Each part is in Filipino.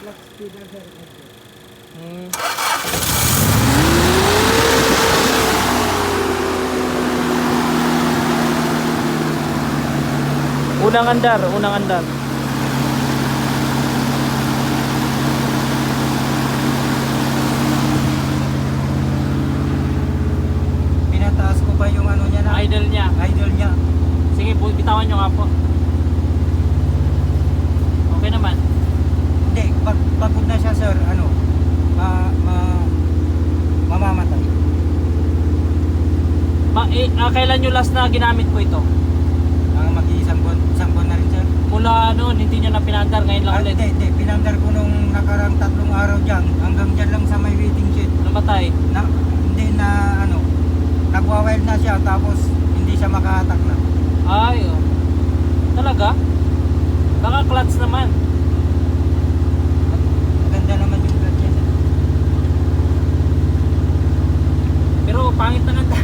Flat speeder sir. Hmm. Unang andar, unang andar. Pinataas ko pa yung ano niya na. Idle niya. Idle niya. Sige, bitawan nyo nga po. Okay naman. Hindi, pag pagod na siya sir, ano, mamamatay. Kailan nyo last na ginamit po ito? Mag-iisang buwan na rin sir. Mula noon, hindi nyo na pinandar, ngayon lang ulit. Hindi, pinandar ko nung nakarang 3 araw dyan, hanggang dyan lang sa may waiting shed. Namatay. Hindi na, ano, nagwa-wild na siya, tapos hindi siya makahatak na. Ay, oh. Talaga? Baka clutch naman. Ganda naman yung clutch niya sir. Pero pangit na nga.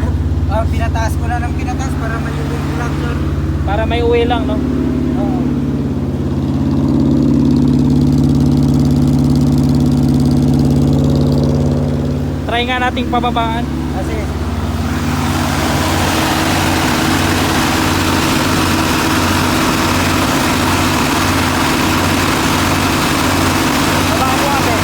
Pinataas ko na ng pinataas para mayuwi ko lang sir. Para may uwi lang, no? Oo. Try nga nating pababaan. Kasi Babaan mo ate.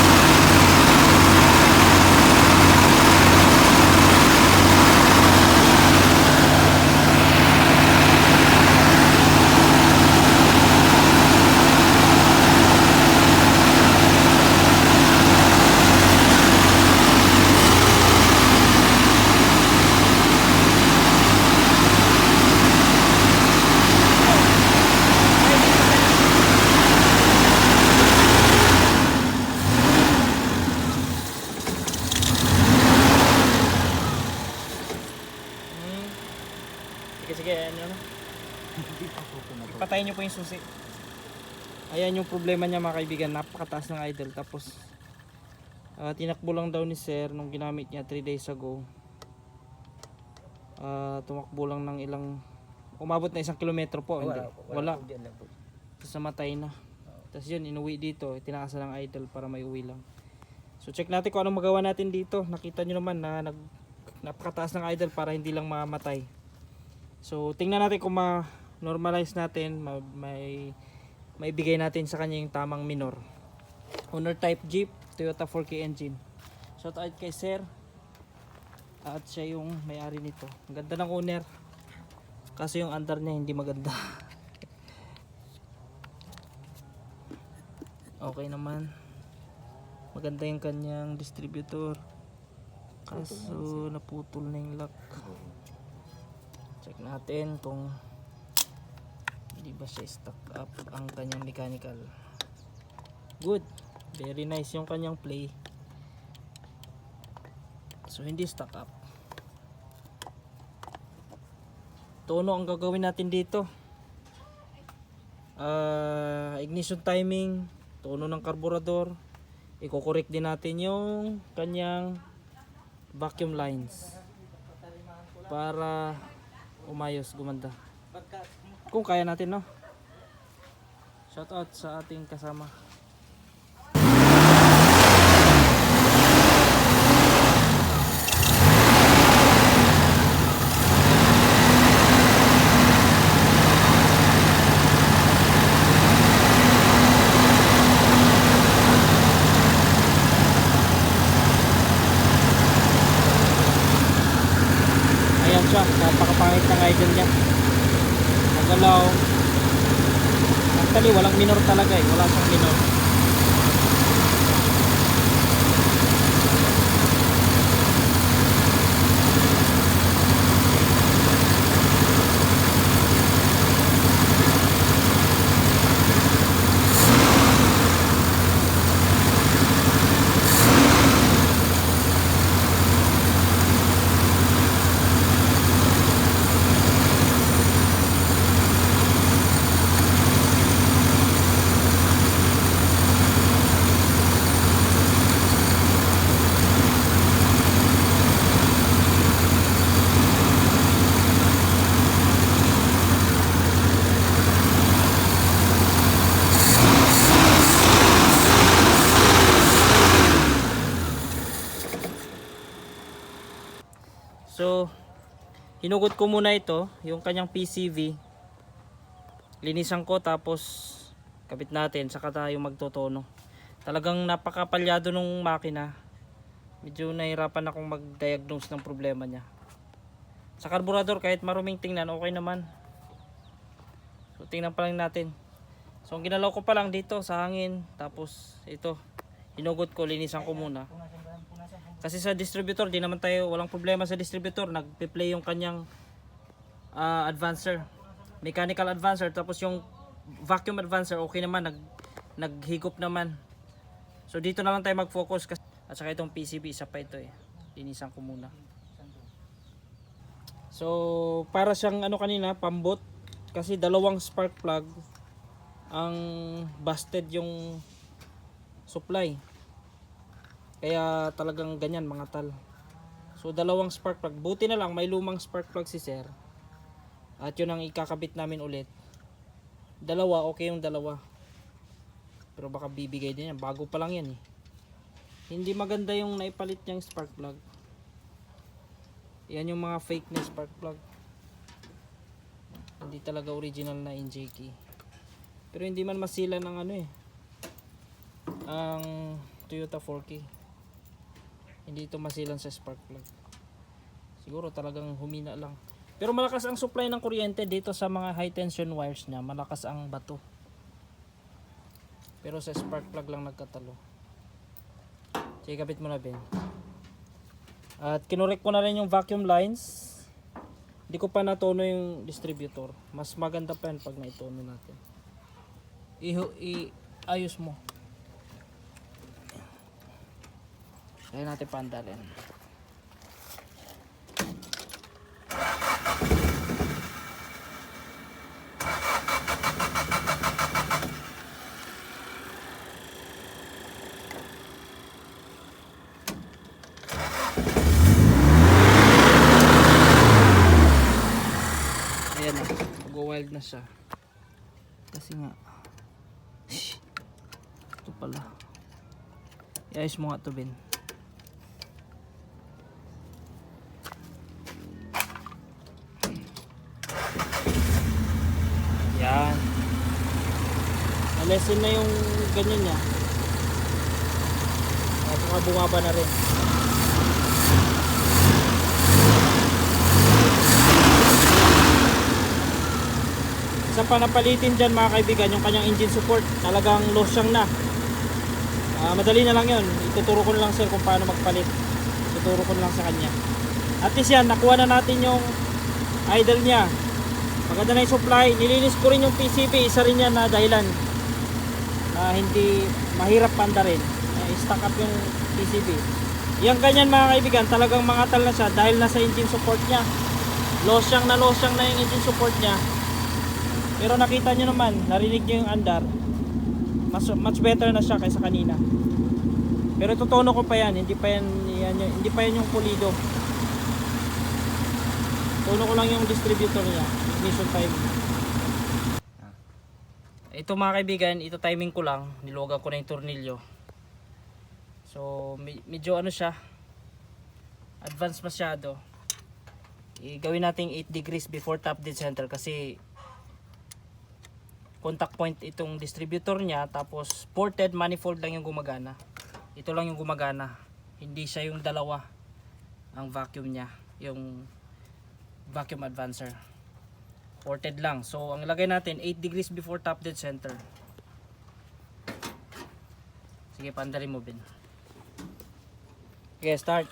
Sige, ano? Patayin nyo po yung susi. Ayan yung problema niya mga kaibigan, napakataas ng idle. Tapos tinakbo lang daw ni sir nung ginamit niya 3 days ago. Tumakbo lang ng ilang, umabot na 1 kilometro po. Hindi, wala. Tapos namatay na. Tapos yun, inuwi dito, tinakasan ng idle para may uwi lang. So check natin kung anong magawa natin dito. Nakita nyo naman na napakataas ng idle para hindi lang mamatay. So tingnan natin kung ma-normalize natin, may bigay natin sa kanya yung tamang minor. Owner type Jeep, Toyota 4K engine. Shout out kay sir. At siya yung may-ari nito. Ang ganda ng owner. Kasi yung andar niya hindi maganda. Okay naman. Maganda yung kanyang distributor. Kaso naputol na yung lock. Check natin kung hindi ba siya stuck up ang kanyang mechanical. Good, very nice yung kanyang play. So hindi stuck up. Tono ang gagawin natin dito. Ignition timing, tono ng karburador. Iko-correct din natin yung kanyang vacuum lines para umayos, gumanda. Kung kaya natin, no? Shout out sa ating kasama. Ayan siya, napakapangit ng idle niya. Magalaw. Actually walang minor talaga eh, wala siyang minor. So, hinugot ko muna ito, yung kanyang PCV. Linisan ko tapos kabit natin, saka tayo magtotono. Talagang napakapalyado nung makina. Medyo nahirapan akong mag-diagnose ng problema niya. Sa carburetor, kahit maruming tingnan, okay naman. So, tingnan pa lang natin. So, ang ginalaw ko pa lang dito sa hangin. Tapos, ito, hinugot ko, linisan ko muna. Kasi sa distributor, di naman tayo, walang problema sa distributor. Nagpe-play yung kanyang advancer. Mechanical advancer. Tapos yung vacuum advancer, okay naman. Naghigop naman. So, dito na lang tayo mag-focus. At saka itong PCB, isa pa ito eh. Linisan ko muna. So, para siyang ano kanina, pambot. Kasi dalawang spark plug ang busted yung supply. Kaya talagang ganyan mga tal. So, dalawang spark plug. Buti na lang may lumang spark plug si sir. At yun ang ikakabit namin ulit. Dalawa, okay yung dalawa. Pero baka bibigay din yan. Bago pa lang yan eh. Hindi maganda yung naipalit niyang spark plug. Yan yung mga fake na spark plug. Hindi talaga original na NJK. Pero hindi man masila ng ano eh. Ang Toyota 4K. Hindi ito masilan sa spark plug. Siguro talagang humina lang. Pero malakas ang supply ng kuryente dito sa mga high tension wires niya. Malakas ang bato. Pero sa spark plug lang nagkatalo. Sige, kapit mo na Ben. At kinorek ko na rin yung vacuum lines. Hindi ko pa natono yung distributor. Mas maganda pa yan pag naitono natin. Ayos mo. Kaya natin pandalin. Ayan na, mag-wild na siya. Kasi nga ito pala. I-ayos mo nga ito Ben. Yan. Nalesin na yung ganyan niya. At saka bumaba na rin. Isa pa napalitin dyan mga kaibigan, yung kanyang engine support. Talagang losyang na. Madali na lang yun. Ituturo ko na lang sir kung paano magpalit. Ituturo ko na lang sa kanya. At least yan, nakuha na natin yung idle niya. Maganda na yung supply. Nilinis ko rin yung PCB. Isa rin yan na dahilan na hindi mahirap panda rin. Stack up yung PCB. Yung ganyan mga kaibigan, talagang mangatal na siya dahil nasa engine support niya. Losyang na yung engine support niya. Pero nakita nyo naman, narinig nyo yung andar. Much better na siya kaysa kanina. Pero tutono ko pa yan, hindi pa yan yung pulido. Tuno ko lang yung distributor niya, ignition timing. Ito mga kaibigan, ito timing ko lang, niluwagan ko na yung tornilyo. So medyo ano siya, advanced masyado. Gawin natin 8 degrees before top dead center kasi contact point itong distributor niya, tapos ported manifold lang yung gumagana. Ito lang yung gumagana, hindi siya yung dalawa ang vacuum niya, yung vacuum advancer. Ported lang. So ang lagay natin 8 degrees before top dead center. Sige, pandalin mo Ben. Okay, start.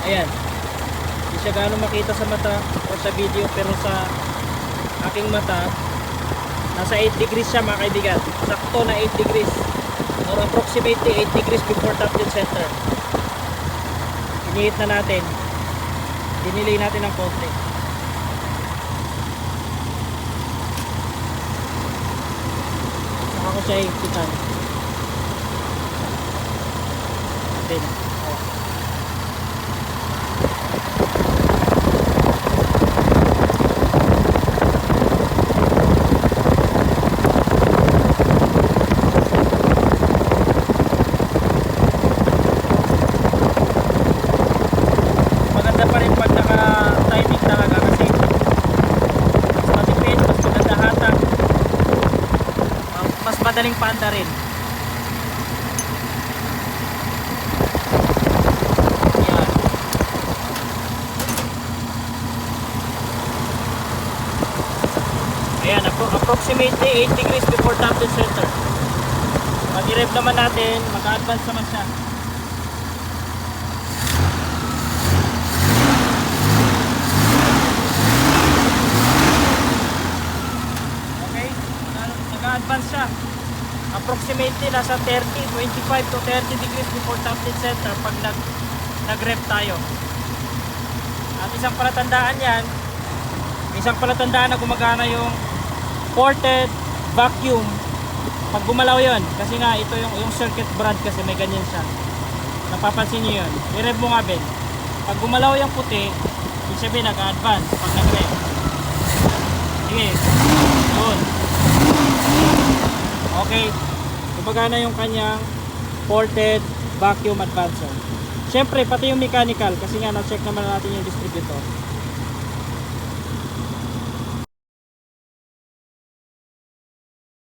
Ayan. Hindi siya gaano makita sa mata o sa video, pero sa aking mata nasa 8 degrees siya mga kaibigan. Sakto na 8 degrees. Or approximately 8 degrees before top dead center. Inihit na natin. Dinilay natin ng konti. Saka ko siya ikitan. Then, madaling paanda rin. Yan. Ayan, approximately 8 degrees before top dead center. Pag i-rev naman natin, mag-advance naman siya. Okay, nag-advance siya. Approximately nasa 25 to 30 degrees before top dead center pag nag-rev tayo. At isang palatandaan yan, na gumagana yung ported vacuum. Pag gumalaw yon, kasi nga ito yung circuit brand kasi may ganyan siya. Napapansin nyo yun. I-rev mo nga, Ben. Pag gumalaw yung puti, ibig sabihin nag-advance pag nag-rev. Sige. Yun. Okay. Gumagana yung kanyang ported vacuum advancer. Siyempre, pati yung mechanical, kasi nga na-check naman natin yung distributor.